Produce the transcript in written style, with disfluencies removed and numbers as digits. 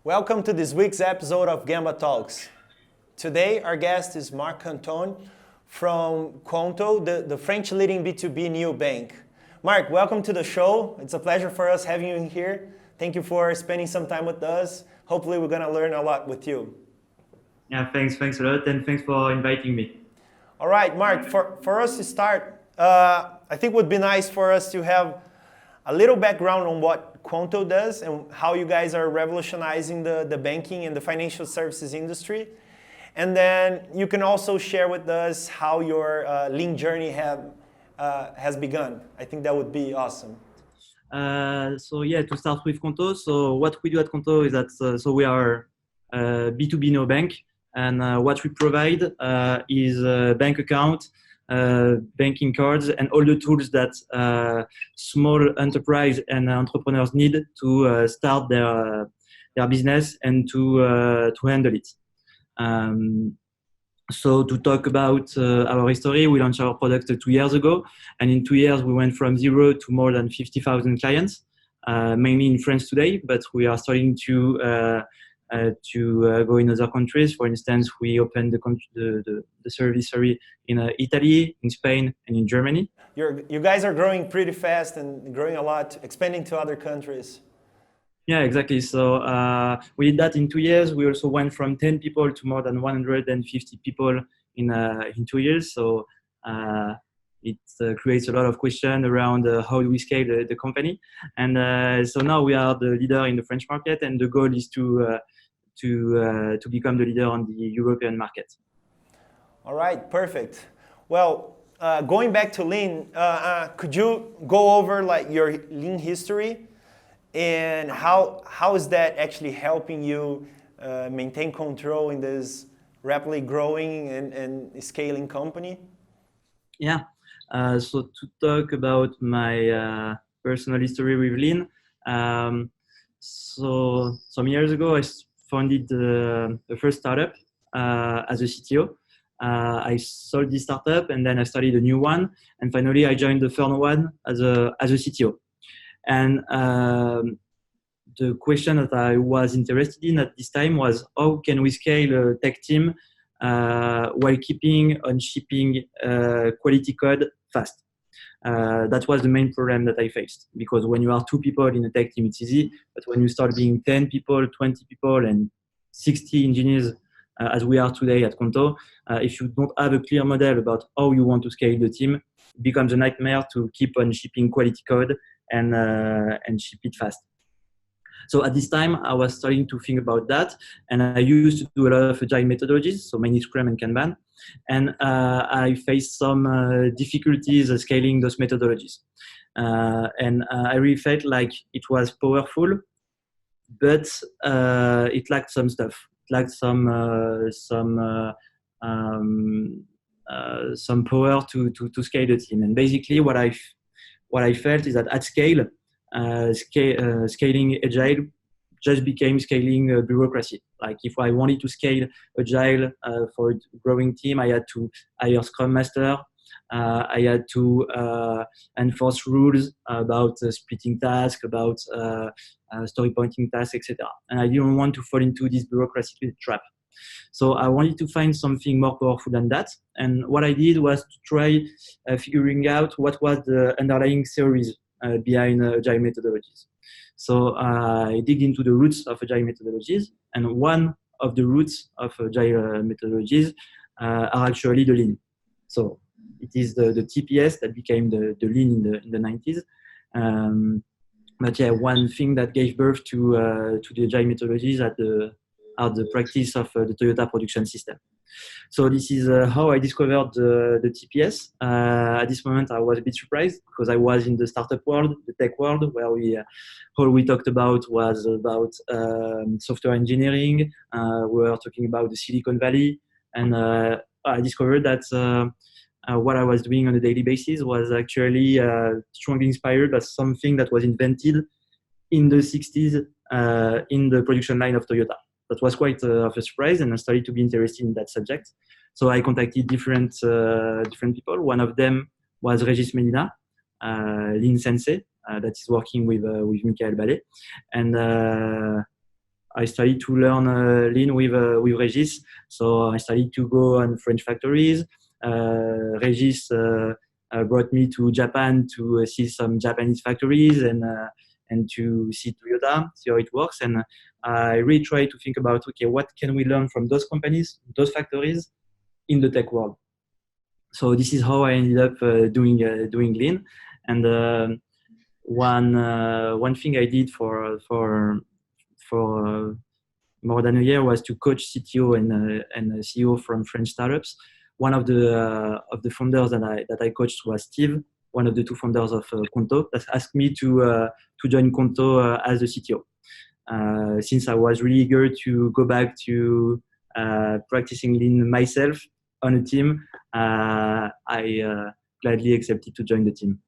Welcome to this week's episode of Gemba Talks. Today, our guest is Marc-Antoine from Qonto, the French leading B2B neobank. Marc, welcome to the show. It's a pleasure for us having you here. Thank you for spending some time with us. Hopefully, we're going to learn a lot with you. Yeah, thanks a lot, and thanks for inviting me. All right, Marc, for us to start, I think it would be nice for us to have a little background on what Qonto does and how you guys are revolutionizing the banking and the financial services industry. And then you can also share with us how your lean journey has begun. I think that would be awesome. To start with Qonto, so what we do at Qonto is that we are a B2B neobank, and what we provide is a bank account, banking cards, and all the tools that small enterprise and entrepreneurs need to start their business and to handle it. So to talk about our history, we launched our product 2 years ago, and in 2 years we went from 0 to more than 50,000 clients, mainly in France today, but we are starting to go in other countries. For instance, we opened the service in Italy, in Spain, and in Germany. You guys are growing pretty fast and growing a lot, expanding to other countries. Yeah, exactly. So we did that in 2 years. We also went from 10 people to more than 150 people in 2 years. So it creates a lot of questions around how do we scale the company. And so now we are the leader in the French market, and the goal is to become the leader on the European market. All right, perfect. Well, going back to lean, could you go over like your lean history and how is that actually helping you maintain control in this rapidly growing and scaling company? Yeah. So to talk about my personal history with lean, so some years ago I founded the first startup as a CTO. I sold this startup, and then I started a new one, and finally I joined the third one as a CTO. And the question that I was interested in at this time was, how can we scale a tech team while keeping on shipping quality code fast? That was the main problem that I faced, because when you are 2 people in a tech team, it's easy. But when you start being 10 people, 20 people, and 60 engineers, as we are today at Qonto, if you don't have a clear model about how you want to scale the team, it becomes a nightmare to keep on shipping quality code and ship it fast. So at this time, I was starting to think about that, and I used to do a lot of agile methodologies, so mainly Scrum and Kanban, and I faced some difficulties scaling those methodologies. And I really felt like it was powerful, but it lacked some stuff. It lacked some power to scale the team. And basically, what I felt is that at scale, scaling agile just became scaling bureaucracy. Like if I wanted to scale agile for a growing team, I had to hire Scrum Master. I had to enforce rules about splitting tasks, about story pointing tasks, etc. And I didn't want to fall into this bureaucracy trap. So I wanted to find something more powerful than that. And what I did was to try figuring out what was the underlying theories behind agile methodologies. So I dig into the roots of agile methodologies, and one of the roots of agile methodologies are actually the lean. So it is the TPS that became the lean in the 90s. But yeah, one thing that gave birth to the agile methodologies are the practice of the Toyota production system. So this is how I discovered the TPS. At this moment, I was a bit surprised because I was in the startup world, the tech world, where all we talked about was about software engineering. We were talking about the Silicon Valley, and I discovered that what I was doing on a daily basis was actually strongly inspired by something that was invented in the 60s in the production line of Toyota. That was quite of a surprise, and I started to be interested in that subject. So I contacted different people. One of them was Regis Medina, Lean Sensei, that is working with Michael Ballet. And I started to learn Lean with Regis. So I started to go on French factories. Regis brought me to Japan to see some Japanese factories and to see Toyota, see how it works. And I really try to think about, okay, what can we learn from those companies, those factories in the tech world? So this is how I ended up doing Lean. And one thing I did for more than a year was to coach CTO and CEO from French startups. One of the founders that I coached was Steve, one of the two founders of Qonto, that asked me to join Qonto as the CTO. Since I was really eager to go back to practicing Lean myself on a team, I gladly accepted to join the team.